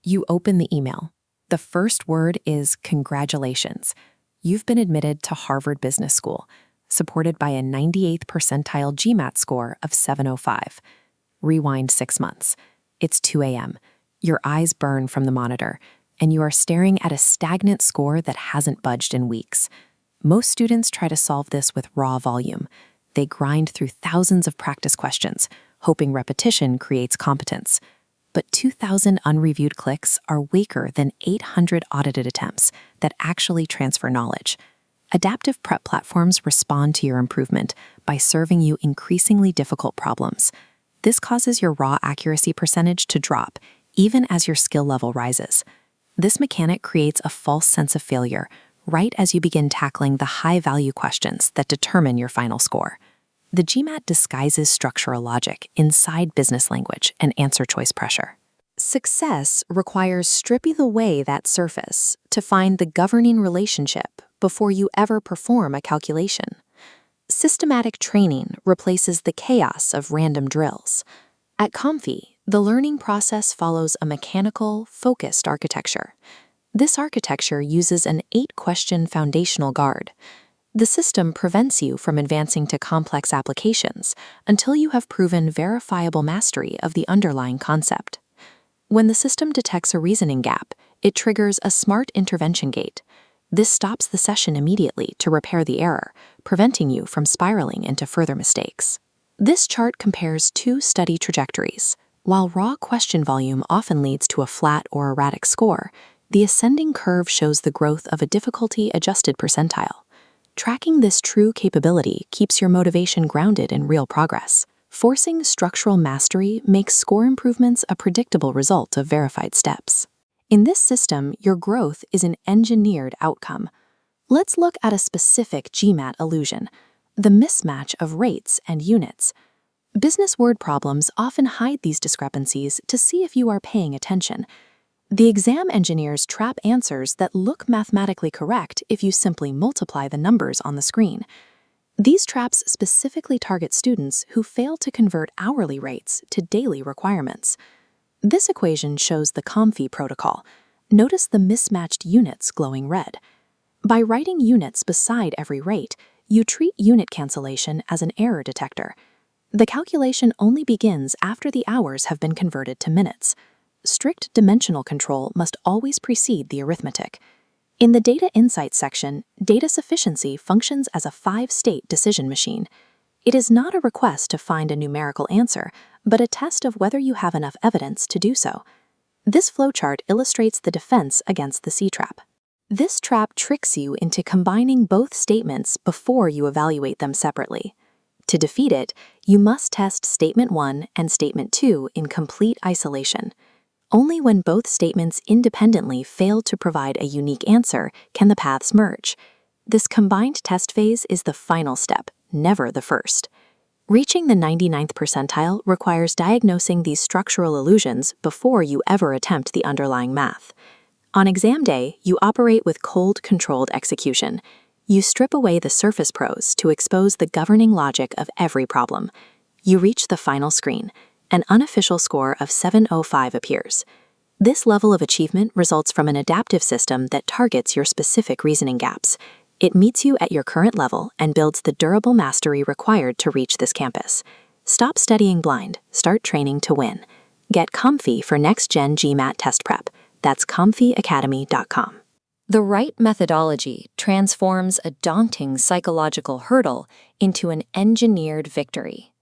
You open the email. The first word is congratulations. You've been admitted to Harvard Business School, supported by a 98th percentile GMAT score of 705. Rewind 6 months. It's 2 a.m. Your eyes burn from the monitor, and you are staring at a stagnant score that hasn't budged in weeks. Most students try to solve this with raw volume. They grind through thousands of practice questions, hoping repetition creates competence. But 2,000 unreviewed clicks are weaker than 800 audited attempts that actually transfer knowledge. Adaptive prep platforms respond to your improvement by serving you increasingly difficult problems. This causes your raw accuracy percentage to drop, even as your skill level rises. This mechanic creates a false sense of failure right as you begin tackling the high-value questions that determine your final score. The GMAT disguises structural logic inside business language and answer choice pressure. Success requires stripping away that surface to find the governing relationship before you ever perform a calculation. Systematic training replaces the chaos of random drills. At Comfy, the learning process follows a mechanical, focused architecture. This architecture uses an 8-question foundational guard. The system prevents you from advancing to complex applications until you have proven verifiable mastery of the underlying concept. When the system detects a reasoning gap, it triggers a smart intervention gate. This stops the session immediately to repair the error, preventing you from spiraling into further mistakes. This chart compares 2 study trajectories. While raw question volume often leads to a flat or erratic score, the ascending curve shows the growth of a difficulty-adjusted percentile. Tracking this true capability keeps your motivation grounded in real progress. Forcing structural mastery makes score improvements a predictable result of verified steps. In this system, your growth is an engineered outcome. Let's look at a specific GMAT illusion, the mismatch of rates and units. Business word problems often hide these discrepancies to see if you are paying attention. The exam engineers trap answers that look mathematically correct if you simply multiply the numbers on the screen. These traps specifically target students who fail to convert hourly rates to daily requirements. This equation shows the Comfy protocol. Notice the mismatched units glowing red. By writing units beside every rate, you treat unit cancellation as an error detector. The calculation only begins after the hours have been converted to minutes. Strict dimensional control must always precede the arithmetic. In the Data Insights section, Data Sufficiency functions as a 5-state decision machine. It is not a request to find a numerical answer, but a test of whether you have enough evidence to do so. This flowchart illustrates the defense against the C-trap. This trap tricks you into combining both statements before you evaluate them separately. To defeat it, you must test Statement 1 and Statement 2 in complete isolation. Only when both statements independently fail to provide a unique answer can the paths merge. This combined test phase is the final step, never the first. Reaching the 99th percentile requires diagnosing these structural illusions before you ever attempt the underlying math. On exam day, you operate with cold, controlled execution. You strip away the surface prose to expose the governing logic of every problem. You reach the final screen. An unofficial score of 705 appears. This level of achievement results from an adaptive system that targets your specific reasoning gaps. It meets you at your current level and builds the durable mastery required to reach this campus. Stop studying blind, start training to win. Get Comfy for next-gen GMAT test prep. That's comfyacademy.com. The right methodology transforms a daunting psychological hurdle into an engineered victory.